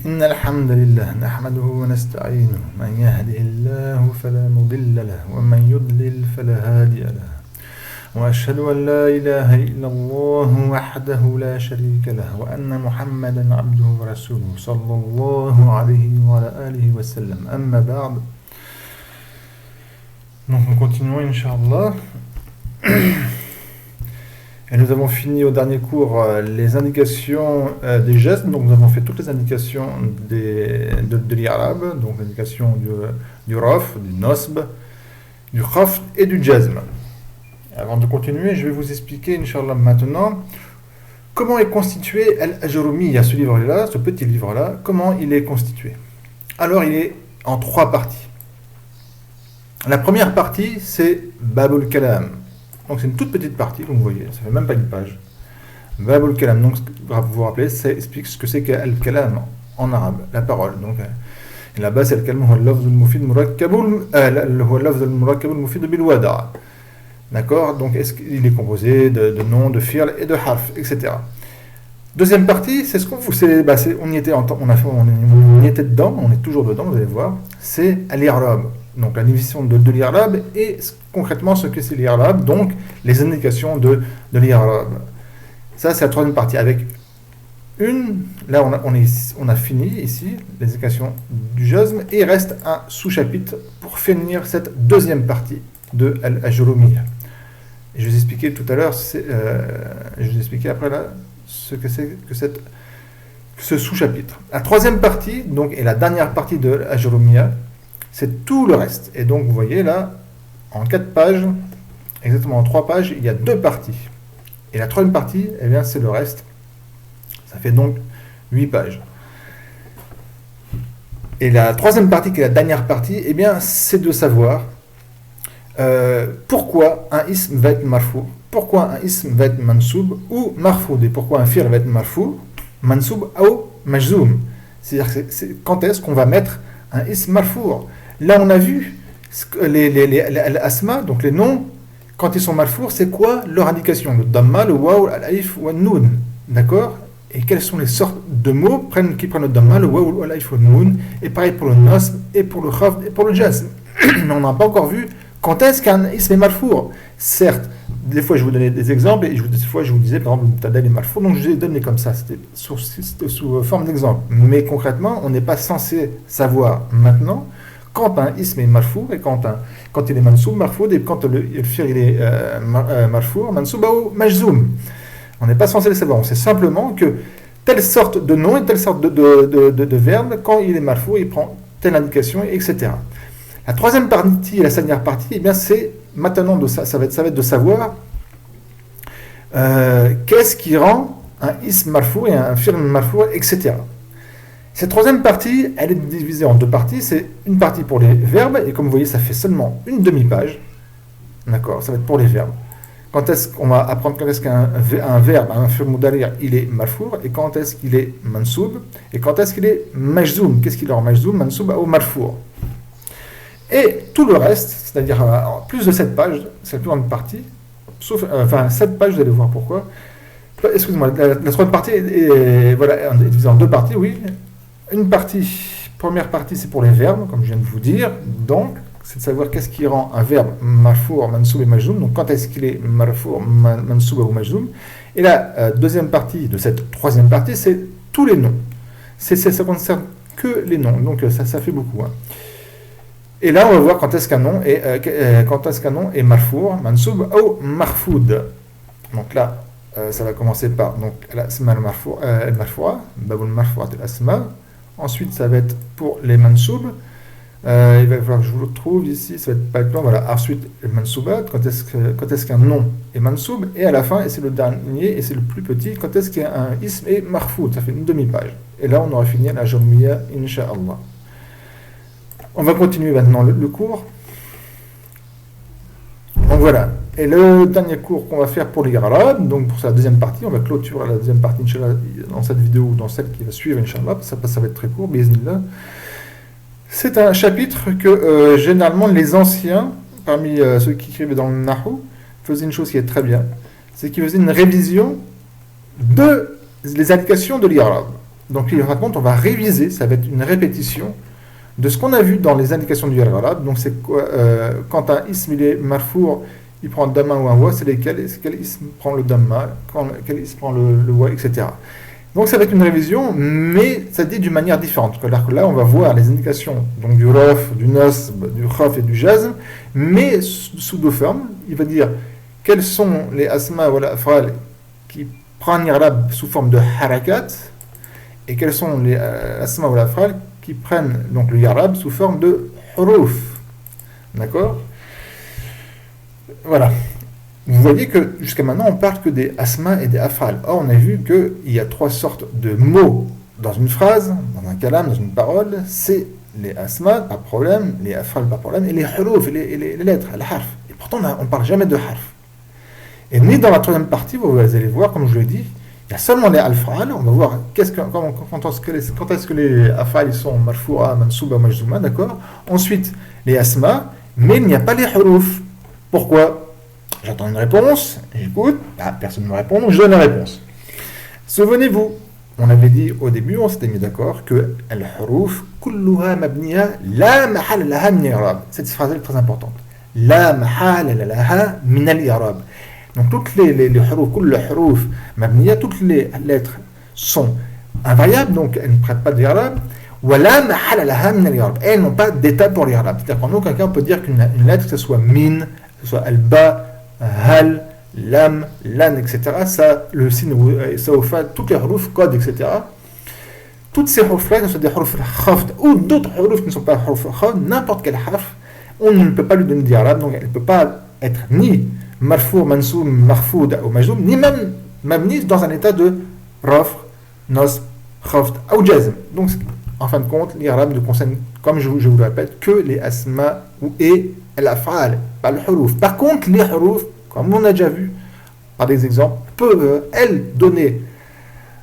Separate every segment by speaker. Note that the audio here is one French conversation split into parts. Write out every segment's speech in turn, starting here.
Speaker 1: إن الحمد لله نحمده ونستعينه من يهده الله فلا مضل له ومن يضلل فلا هادي له وأشهد أن لا إله إلا الله وحده لا شريك له وأن محمدا عبده ورسوله صلى الله عليه وعلى آله وسلم أما بعد. Donc nous continuons Inch'Allah. Et nous avons fini au dernier cours les indications des gestes. Donc nous avons fait toutes les indications de l'Irab, donc l'indication du Raf, du Nasb, du Khafd et du Jazm. Avant de continuer, je vais vous expliquer, Inch'Allah, maintenant, comment est constitué Al-Ajurumiyya, ce livre-là, ce petit livre-là, comment il est constitué. Alors, il est en 3 parties. La première partie, c'est Babul Kalam. Donc, c'est une toute petite partie, comme vous voyez, ça fait même pas une page. Babul Kalam, donc, vous vous rappelez, ça explique ce que c'est qu'Al-Kalam en arabe, la parole. Donc, là-bas, c'est Al-Kalam, huwa al-lafz al-mufid al-mufid bil-wada'. D'accord? Donc, est-ce qu'il est composé de noms, de fi'l et de harf, etc. Deuxième partie, c'est ce qu'on on y était dedans, on est toujours dedans, vous allez voir. C'est l'Irab. Donc, la division de l'Irab et concrètement ce que c'est l'Irab, donc les indications de l'Irab. Ça, c'est la troisième partie. Avec là, on a fini ici les indications du jazm et il reste un sous-chapitre pour finir cette deuxième partie de Al-Ajurumiyya. Et je vous expliquais tout à l'heure, je vous expliquais après là, ce que c'est que ce sous-chapitre. La troisième partie, donc, et la dernière partie de Al-Ajurumiyya, c'est tout le reste. Et donc, vous voyez là, en 4 pages, exactement en 3 pages, il y a 2 parties. Et la troisième partie, eh bien, c'est le reste. Ça fait donc 8 pages. Et la troisième partie, qui est la dernière partie, eh bien, c'est de savoir pourquoi un ism va être marfou, pourquoi un ism va être mansoub ou marfoud, et pourquoi un fi'l va être marfou, mansoub ou majzoum. C'est-à-dire quand est-ce qu'on va mettre un ism marfou. Là, on a vu les asma, donc les noms, quand ils sont marfou, c'est quoi leur indication? Le damma, le waw, l'alif ou le noun. D'accord? Et quelles sont les sortes de mots qui prennent le damma, le waw, l'alif ou le noun? Et pareil pour le nasb, et pour le khafd, et pour le jazm. Mais on n'a pas encore vu quand est-ce qu'un ism est marfour. Certes, des fois je vous donnais des exemples, et des fois je vous disais, par exemple, le mubtada est marfour, donc je les ai donnés comme ça, c'était sous forme d'exemple. Mais concrètement, on n'est pas censé savoir maintenant quand un ism est marfour, et quand il est mansoub, marfoud, et quand le fi'l il est marfour, mansoub ou majzoum. On n'est pas censé le savoir, on sait simplement que telle sorte de nom et telle sorte de verbe, quand il est marfour, il prend telle indication, etc. La troisième partie et la dernière partie, eh bien, c'est maintenant ça va être de savoir qu'est-ce qui rend un ism marfou et un fi'l marfou, etc. Cette troisième partie, elle est divisée en 2 parties. C'est une partie pour les verbes, et comme vous voyez, ça fait seulement une demi-page. D'accord, ça va être pour les verbes. Quand est-ce qu'on va apprendre quand est-ce qu'un verbe, un fi'l mudari', il est marfour, et quand est-ce qu'il est mansoub, et quand est-ce qu'il est majzoum. Qu'est-ce qu'il est majzoum, mansoub ou marfour. Et tout le reste, c'est-à-dire plus de 7 pages, c'est la plus grande partie, sauf, 7 pages, vous allez voir pourquoi. Excusez-moi, la troisième partie est divisée en 2 parties, oui. Première partie, c'est pour les verbes, comme je viens de vous dire. Donc, c'est de savoir qu'est-ce qui rend un verbe marfour, mansoub et majzoum. Donc, quand est-ce qu'il est marfour, mansoub ou majzoum. Et la deuxième partie de cette troisième partie, c'est tous les noms. Ça concerne que les noms. Donc, ça fait beaucoup. Hein. Et là, on va voir quand est-ce qu'un nom est marfour, mansoub ou marfoud. Donc là, ça va commencer par l'asma al-marfoua, babul marfouat al-asma. Ensuite, ça va être pour les mansoub. Il va falloir que je vous le trouve ici, ça va être pas le plan. Voilà. Ensuite, le mansoubat, quand est-ce qu'un nom est mansoub. Et à la fin, et c'est le dernier, et c'est le plus petit, quand est-ce qu'un ism est marfoud. Ça fait une demi-page. Et là, on aura fini la Ajurumiyya, Inch'Allah. On va continuer maintenant le cours. Donc voilà. Et le dernier cours qu'on va faire pour l'Irab, donc pour sa deuxième partie, on va clôturer la deuxième partie, Inch'Allah, dans cette vidéo ou dans celle qui va suivre, Inch'Allah. Ça va être très court, bi'iznillah. C'est un chapitre que généralement les anciens, parmi ceux qui écrivaient dans le Nahu, faisaient une chose qui est très bien. C'est qu'ils faisaient une révision de les indications de l'Irab. Donc, en fin de compte, on va réviser, ça va être une répétition de ce qu'on a vu dans les indications du arabe. Donc, c'est quoi, quand un ism il est marfour, il prend damma ou un wa, c'est lesquels, quel ism prend le damma, quel ism prend le wa, etc. Donc, ça va être une révision, mais ça dit d'une manière différente. C'est-à-dire que là, on va voir les indications donc, du raf, du nasb, du khaf et du jazm, mais sous deux formes. Il va dire quels sont les asma ou l'afral qui prennent l'irabe sous forme de harakat, et quels sont les asma ou l'afral qui prennent donc le yarab sous forme de huruf. D'accord? Voilà. Vous voyez que jusqu'à maintenant, on parle que des asma et des afal. Or, on a vu qu'il y a trois sortes de mots dans une phrase, dans un kalam, dans une parole. C'est les asma, pas de problème, les afal, pas de problème, et les huruf, les lettres, les harf. Et pourtant, on ne parle jamais de harf. Et ni dans la troisième partie, vous allez voir, comme je l'ai dit, il y a seulement les afal. On va voir quand est-ce que les afal sont marfoua, mansouba, majzouma, d'accord? Ensuite, les asma, mais il n'y a pas les huruf. Pourquoi? J'attends une réponse, j'écoute, personne ne me répond, donc je donne la réponse. Souvenez-vous, on avait dit au début, on s'était mis d'accord que al-huruf kulluha mabniya la mahal laha min al-i'rab. Cette phrase est très importante. La mahal laha min al-i'rab. Donc toutes les huruf, kull huruf mabniya, toutes les lettres sont invariables, donc elles ne prêtent pas d'irab. Wala mahal laha min al-i'rab. Elles n'ont pas d'état pour l'irab. C'est-à-dire qu'en aucun cas on peut dire qu'une lettre, que ce soit min, que ce soit al-ba, hal, lam, lan, etc. Ça, le signe, ça fait toutes les huruf, code, etc. Toutes ces huruf-là, que ce soit des huruf khafd ou d'autres huruf qui ne sont pas huruf khafd, n'importe quel harf, on ne peut pas lui donner d'irab, donc elle ne peut pas être ni marfou, mansoub, marfoud ou majzoum, ni même mabni dans un état de rafr, nasb, khafd ou jazm. Donc, en fin de compte, l'irab ne concerne, comme je vous le répète, que les asma et l'af'al, pas le huruf. Par contre, les huruf, comme on a déjà vu par des exemples, peuvent, elles, donner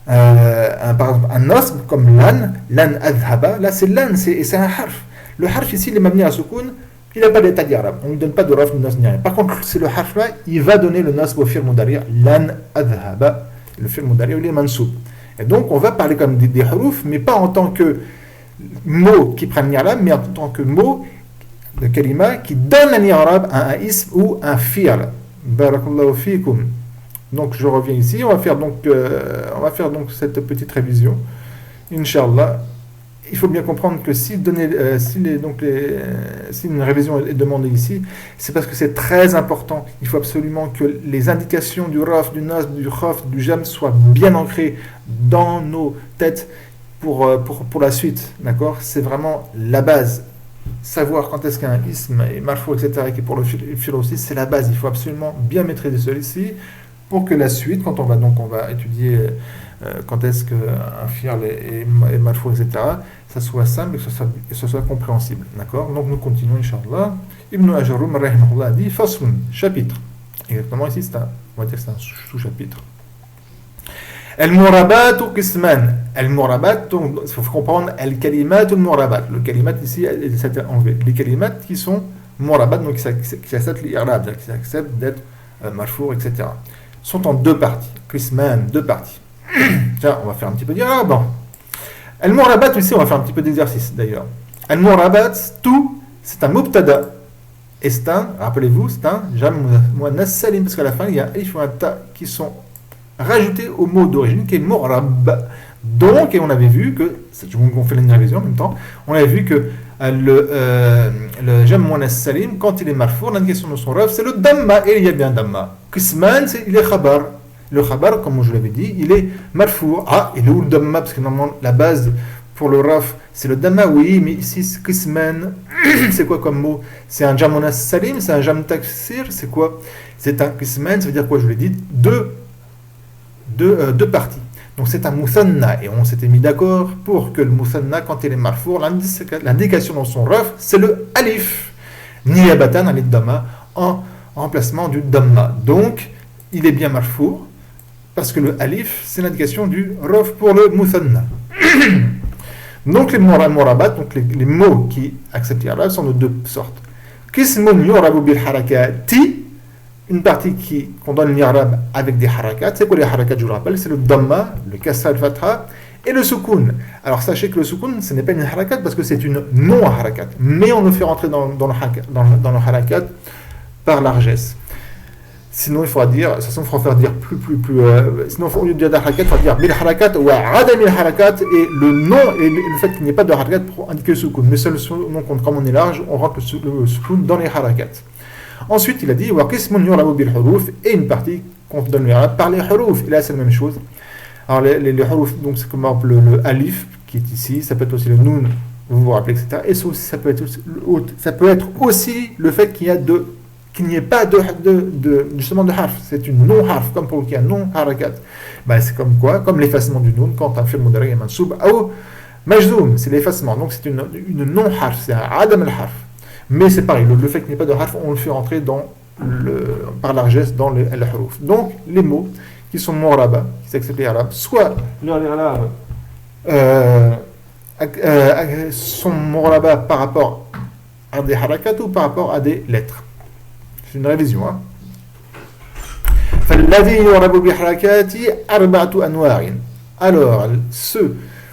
Speaker 1: par exemple un nasb comme lan adhaba. Là, c'est lan, c'est un harf. Le harf ici, il est mabni à soukoun, il n'a pas d'état d'irab. On ne donne pas de raf, de nasb, ni rien. Par contre, c'est le harf là, il va donner le nasb au fi'l mudari', lan adhaba. Le fi'l mudari', il est mansoub. Et donc, on va parler comme des huruf, mais pas en tant que mots qui prennent l'irab, mais en tant que mots de kalima qui donne un i'rab à un ism ou un fi'l. Barakallahu fikum. Donc je reviens ici, on va faire donc cette petite révision. Inch'Allah. Il faut bien comprendre que si une révision est demandée ici, c'est parce que c'est très important. Il faut absolument que les indications du raf, du nasb, du khaf, du jam soient bien ancrées dans nos têtes pour la suite. D'accord? C'est vraiment la base. Savoir quand est-ce qu'un ism est marfou, etc., qui est pour le fil aussi, c'est la base. Il faut absolument bien maîtriser celui-ci pour que la suite, quand on va étudier quand est-ce qu'un fi'l est marfou, etc., ça soit simple et que ce soit compréhensible. D'accord? Donc nous continuons, Inch'Allah. Ibn Ajarum, rahimahullah, dit Faslun, chapitre. Exactement ici, on va dire que c'est un sous-chapitre. Al-Murabat ou Qisman. Al-Murabat, il faut comprendre Al-Kalimat ou Al-Murabat. Le Kalimat ici, c'est enlevé. Les Kalimat qui sont Murabat, donc qui acceptent l'Irab, qui acceptent d'être marfour, etc., sont en deux parties. Qisman, deux parties. Tiens, on va faire un petit peu d'Irab. Bon. Al-Murabat ici, on va faire un petit peu d'exercice d'ailleurs. Al-Murabat, tout, c'est un Mubtada. Et c'est un, rappelez-vous, c'est un Jam Muannas Salim, parce qu'à la fin, il y a un Alif ou un Ta qui sont rajouté au mot d'origine qui est morab. Donc, et on avait vu que, je vous fais une révision en même temps, on avait vu que le jam muannas salim, quand il est marfour, l'indication de son raf, c'est le damma, et il y a bien damma. Qisman, il est khabar. Le khabar, comme je l'avais dit, il est marfour. Ah, il est où le damma? Parce que normalement, la base pour le raf, c'est le damma, oui, mais ici, c'est qisman. C'est quoi comme mot? C'est un jam muannas salim, c'est un jam taksir, c'est quoi? C'est un qisman, ça veut dire quoi? Je l'ai dit, deux parties. Donc c'est un muthanna, et on s'était mis d'accord pour que le muthanna, quand il est marfour, l'indication dans son raf, c'est le alif. Niyabatan alif damma, en remplacement du damma. Donc il est bien marfour, parce que le alif, c'est l'indication du raf pour le muthanna. Donc les murabat, donc les mots qui acceptent l'irab sont de deux sortes. Qismun yurabu bil harakati, une partie qu'on donne l'irab avec des harakat. C'est quoi les harakat? Je vous rappelle, c'est le damma, le kasra, le fatha, Et le soukoun. Alors sachez que le soukoun, ce n'est pas une harakat parce que c'est une non-harakat. Mais on le fait rentrer dans le harakat par largesse. Sinon, il faudra dire, il faudra faire dire sinon, au lieu de dire harakat, il faudra dire bil harakat ou adam il harakat, et le nom, et le fait qu'il n'y ait pas de harakat pour indiquer le soukoun. Mais seul nom, comme on est large, on rentre le soukoun dans les harakats. Ensuite, il a dit, wa qismun yurabu bil huruf, et une partie qu'on donne par les huruf. Et là, c'est la même chose. Alors, les huruf, donc c'est comme le alif, qui est ici, ça peut être aussi le noun, vous vous rappelez, etc. Et ça peut être aussi le fait qu'il n'y ait pas justement de harf, c'est une non-harf, comme pour qu'il y a non-harakat. Ben, c'est comme quoi? Comme l'effacement du noun, quand un fi'l mudari est mansoub, ou majzoum, c'est l'effacement, donc c'est une non-harf, c'est un adam al-harf. Mais c'est pareil, le fait qu'il n'y ait pas de harf, on le fait rentrer par largesse dans le huruf. Donc, les mots qui sont mu'raba, qui s'acceptent les arabes, soit les arabes sont mu'raba par rapport à des harakat ou par rapport à des lettres. C'est une révision. Alors,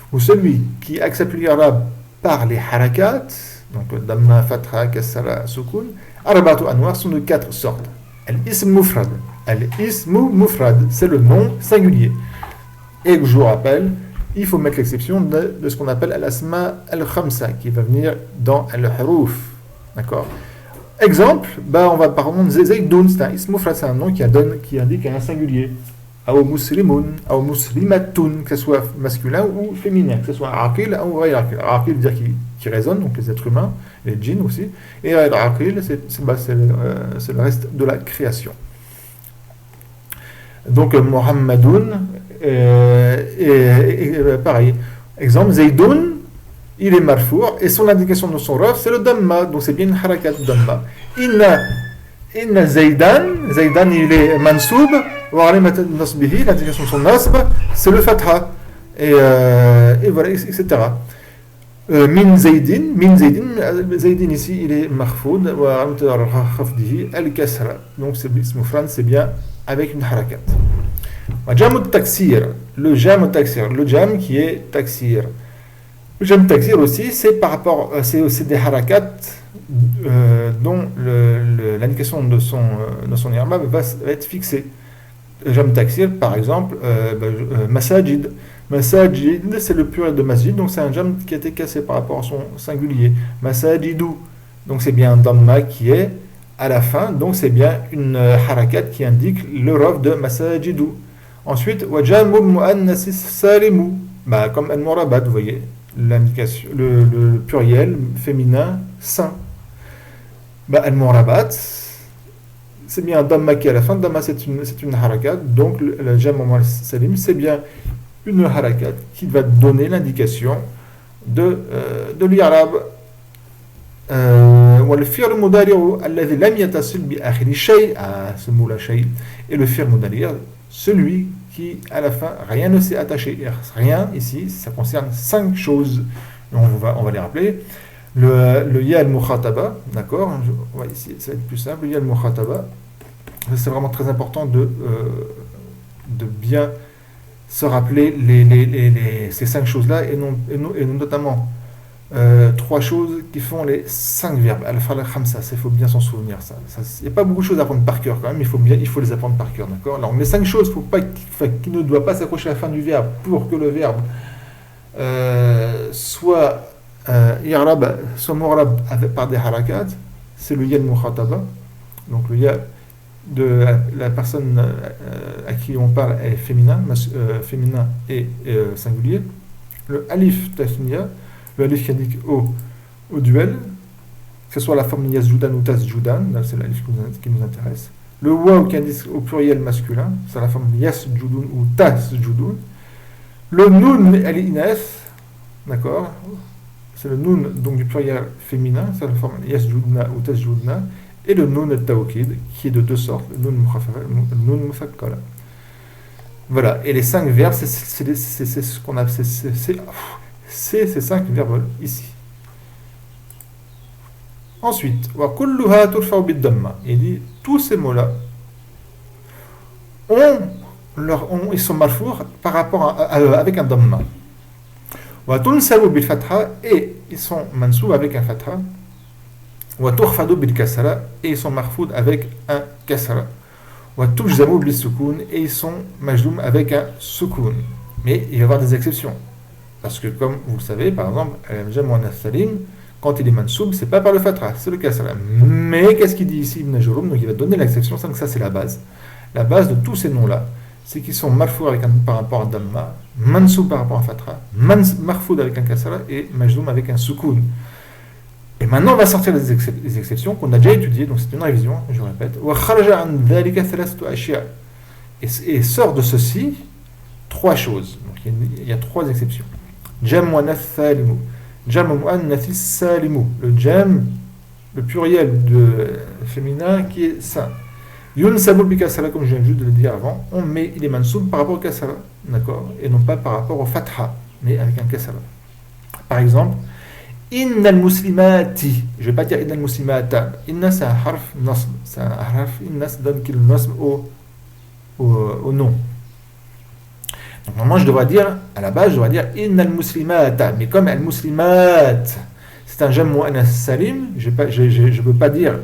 Speaker 1: celui qui accepte l'irabe par les harakat, donc damma, fatha, kasra, sukun, arba'atu anwar sont de 4 sortes. Al-ism mufrad. Al-ismu mufrad, c'est le nom singulier. Et je vous rappelle, il faut mettre l'exception de ce qu'on appelle al-asma al-khamsa, qui va venir dans al-huruf. D'accord? Exemple, on va par exemple Zaydoun, c'est un ism mufrad, c'est un nom qui indique un singulier. Ou muslimun, ou muslimatun, que ce soit masculin ou féminin, que ce soit aqil ou ghayr aqil. Aqil veut dire qui résonne, donc les êtres humains, les djinns aussi. Et ghayr aqil, c'est le reste de la création. Donc Muhammadoun, pareil. Exemple, Zaydoun, il est marfour, et son indication de son raf, c'est le damma, donc c'est bien une harakat damma. Inna Zaydan, il est mansoub, wa alimat nasbihi, l'indication de son nasb, c'est le fatha, et voilà, etc. Min Zaydin, Zaydin ici, il est marfoud, wa alimat khafdihi, al-kasra, donc c'est mufran, c'est bien avec une harakat. Wa jam taksir, le jam qui est taksir. Le jam taksir aussi, c'est par rapport, c'est aussi des harakats dont l'indication de son irma va être fixée. Le jam taksir, par exemple, masajid. Masajid, c'est le pluriel de masjid, donc c'est un jam qui a été cassé par rapport à son singulier. Masajidou, donc c'est bien un damma qui est à la fin, donc c'est bien une harakat qui indique le raf de masajidou. Ensuite, wajamul mu'annasis salimu, comme al-murabat, vous voyez. L'indication, le pluriel féminin saint. Al-Murabat, c'est bien un damma qui est à la fin. Damma, c'est une harakat. Donc, le jam salim, c'est bien une harakat qui va donner l'indication de l'irab. والفعل المضارع الذي لم يتصل بآخر شيء ce mot là shay, et le fi'l mudari, celui qui à la fin rien ne s'est attaché. Rien ici, ça concerne 5 choses. On va les rappeler. Le ya al-mukhataba, d'accord, ici ça va être plus simple. Le ya al-mukhataba, c'est vraiment très important de bien se rappeler ces 5 choses là, et notamment 3 choses qui font les 5 verbes. Al-fal khamsa, il faut bien s'en souvenir. Il n'y a pas beaucoup de choses à apprendre par cœur quand même, il faut les apprendre par cœur, d'accord. Alors les 5 choses, qui ne doivent pas s'accrocher à la fin du verbe pour que le verbe soit i'rab, soit mu'rab par des harakat. C'est le ya al-mukhataba, donc le ya de la personne à qui on parle est féminin et singulier. Le alif tasniya, le alif qui indique au duel, que ce soit la forme yasjudan ou tasjudan, c'est l'alif qui nous intéresse. Le waw qui indique au pluriel masculin, c'est la forme yasjudun ou tasjudun. Le nun al-inas, d'accord, c'est le nun donc du pluriel féminin, c'est la forme yasjudna ou tasjudna. Et le nun al-tawkid qui est de 2 sortes, le nun mufakkala. Voilà, et les 5 verbes, c'est ce qu'on appelle, c'est ces 5 verbes ici. Ensuite, wa kulluha turfa'u bid-damma. Il dit tous ces mots-là, ils sont marfour par rapport avec un damma. Wa tunsabu bil fatha, et ils sont mansoub avec un fatha. Wa tukhfadu bil kasra, et ils sont marfoud avec un kasra. Wa tujzamu bil sukun, et ils sont majzoum avec un sukun. Mais il va y avoir des exceptions. Parce que comme vous le savez, par exemple, al-jam' muannath salim, quand il est mansoub, c'est pas par le fatha, c'est le kasra. Mais qu'est-ce qu'il dit ici Ibn Jurhum? Donc il va donner l'exception, donc ça c'est la base. La base de tous ces noms-là, c'est qu'ils sont marfou avec par rapport à damma, mansoub par rapport à fatha, marfoud avec un kasra et majzoum avec un sukun. Et maintenant on va sortir les exceptions qu'on a déjà étudiées, donc c'est une révision, je répète. Wa kharaja an dhalika thalathatu ashya. Et sort de ceci trois choses. Donc il y a trois exceptions. Jam' muannath salimu. Jam' muannath salimu. Le jam', le pluriel de féminin qui est sain. Yunsabu bi kasra, comme je viens juste de le dire avant, on met il est mansoub par rapport au kasra, d'accord, et non pas par rapport au fatha, mais avec un kasra. Par exemple, inna al-muslimati, je ne vais pas dire inna al-muslimata, inna c'est un harf nasb, c'est un harf, inna ça donne qu'il nasb au nom. Donc normalement je devrais dire, à la base je devrais dire inna al-muslimata, mais comme al-muslimat, c'est un jam' muannath salim, je ne peux pas dire.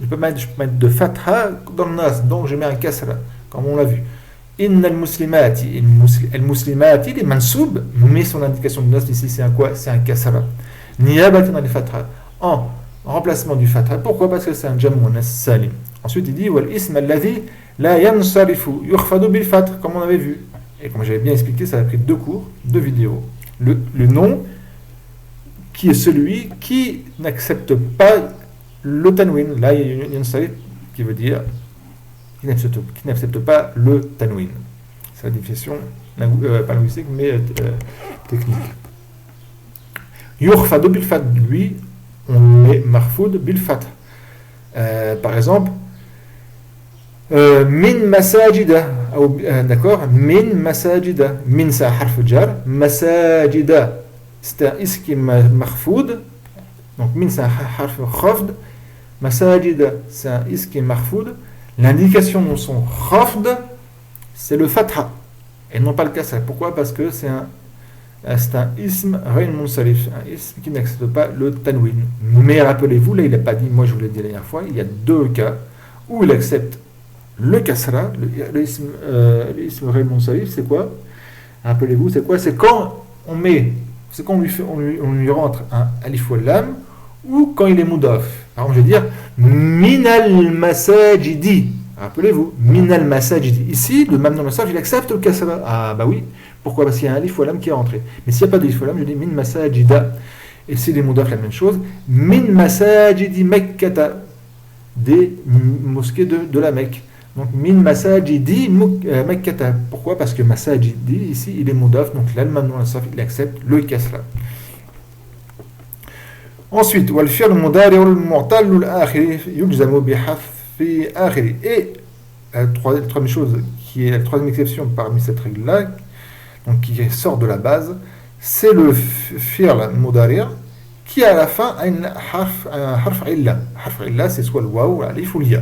Speaker 1: Je peux mettre de fatha dans le nas, donc je mets un kasra, comme on l'a vu. Inna al-muslimati, al-muslimati, il est mansoub, mais son indication de nas ici c'est un quoi? C'est un kasra. Niyabatan al-fatha, en remplacement du fatha. Pourquoi? Parce que c'est un jam' muannath salim. Ensuite il dit wal ism alladhi la yansarifu yukhfadu bil fath, comme on avait vu. Et comme j'avais bien expliqué, ça a pris 2 cours, 2 vidéos. Le nom qui est celui qui n'accepte pas le tanwin, là il y a une yansarif qui veut dire qui n'accepte pas le tanwin. C'est la définition pas linguistique mais technique. Yukhfadu bil fath, lui on met marfoud bil fath. Par exemple min masajida, d'accord, min masajida, min c'est un harf jar, masajida c'est un ism qui est marfoud, donc min c'est un harf khafd. Masajida, c'est un ism qui est marfoud. L'indication de son khafd, c'est le fatha, et non pas le kasra. Pourquoi? Parce que c'est un ism ghayn munsarif, un ism qui n'accepte pas le tanwin. Mais rappelez-vous, là il n'a pas dit, moi je vous l'ai dit la dernière fois, il y a 2 cas où il accepte le kasra, le ism ghayn munsarif, c'est quoi? Rappelez-vous, c'est quoi? C'est quand on lui rentre un alif wal lam, ou quand il est mudaf. Alors je vais dire minal masajidi. Rappelez-vous, minal masajidi. Ici, le mamnu masaj, il accepte le kasra. Ah bah oui. Pourquoi? Parce qu'il y a un alif walam qui est rentré. Mais s'il n'y a pas d'alif walam, je dis min masajida. Et c'est les mudaf la même chose. Min masajidi mekkata. Des mosquées de la Mecque. Donc min masajidi mekkata. Pourquoi? Parce que masajidi, ici, il est mudaf. Donc là, le mamnu masaj, il accepte le kasra. Ensuite, wal fi'l mudari' al mu'tal al akhir yulzamu bi hafi akhir. Et la troisième chose, qui est la troisième exception parmi cette règle-là, donc qui sort de la base, c'est le fi'l mudari' qui à la fin a un harf illa. Harf illa, c'est soit le waw, l'alif ou l'ya.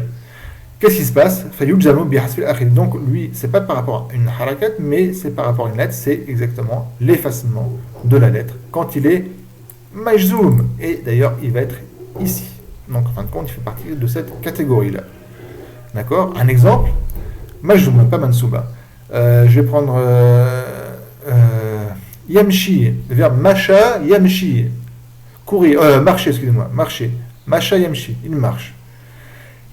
Speaker 1: Qu'est-ce qui se passe? Fayulzamu bi hafi akhir. Donc lui, c'est pas par rapport à une harakat, mais c'est par rapport à une lettre, c'est exactement l'effacement de la lettre quand il est majzoum, et d'ailleurs il va être ici. Donc en fin de compte il fait partie de cette catégorie là. D'accord? Un exemple, majzoum, pas mansouba. Je vais prendre yamshi, le verbe masha yamshi, courir, marcher, excusez-moi, marcher, masha yamshi, il marche.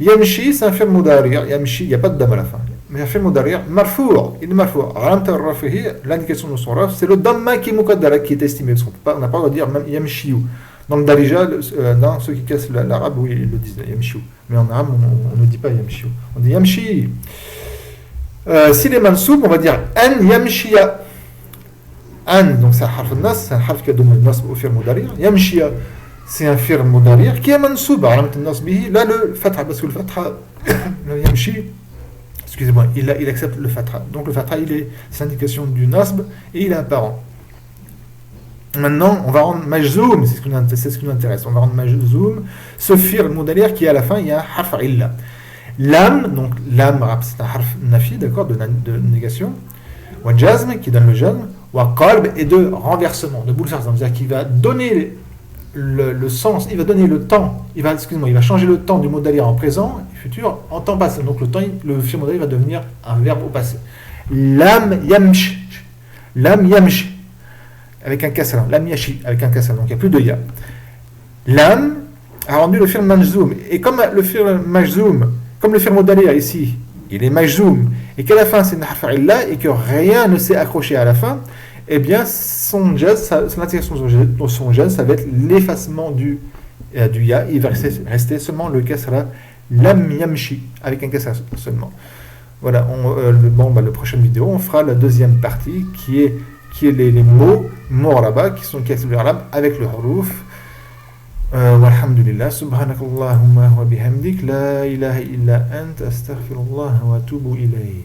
Speaker 1: Yamshi c'est un verbe mudari', yamshi, il n'y a pas de dam à la fin. Mais un verbe mudari' marfou', il est marfou'. L'indication de son raf, c'est le damma qui est muqaddara, qui est estimé. On n'a pas le droit de dire même yamshiu. Dans le darija, dans ceux qui cassent l'arabe, oui, ils le disent, yamshiu. Mais en arabe, on ne dit pas yamshiu. On dit yamshi. S'il est mansoub, on va dire an yamshiya. An, donc c'est un harf nas, c'est un harf qui a donné le nas au fi'l mudari'. Yamshiya, c'est un fi'l mudari' qui est mansoub. Là, le fatha, parce que le fatha, le yamshi, excusez-moi, il accepte le fatha. Donc le fatha, c'est l'indication du nasb et il est apparent. Maintenant, on va rendre majzoum, c'est ce qui nous intéresse. On va rendre majzoum ce fi'l mudari' qui à la fin, il y a un harf illa. Lam, donc lam, c'est un harf nafi, d'accord, de négation. Wa jazm, qui donne le jazm. wa qalb, et de renversement, de bouleversement. C'est-à-dire qu'il va donner le sens, il va donner le temps, il va changer le temps du modali en présent et futur en temps passé. Donc le fi'l modali va devenir un verbe au passé. Lam yamsh, avec un kasra, lam yashi, avec un kasra, donc il n'y a plus de ya. Lam a rendu le fi'l majzoum, et comme le fi'l majzoum, comme le fi'l modali ici, il est majzoum, et qu'à la fin c'est harf illa, et que rien ne s'est accroché à la fin, eh bien son l'intégration de son jazz, ça va être l'effacement du ya, il va rester seulement le kasra lam yamshi, avec un kasra seulement. Voilà, la prochaine vidéo, on fera la deuxième partie qui est les mots mu'raba, qui sont kasr al-i'rab avec le huruf. Walhamdulillah, subhanakallahumma wa bihamdik, la ilaha illa ant, astaghfirullah wa atubu ilayh.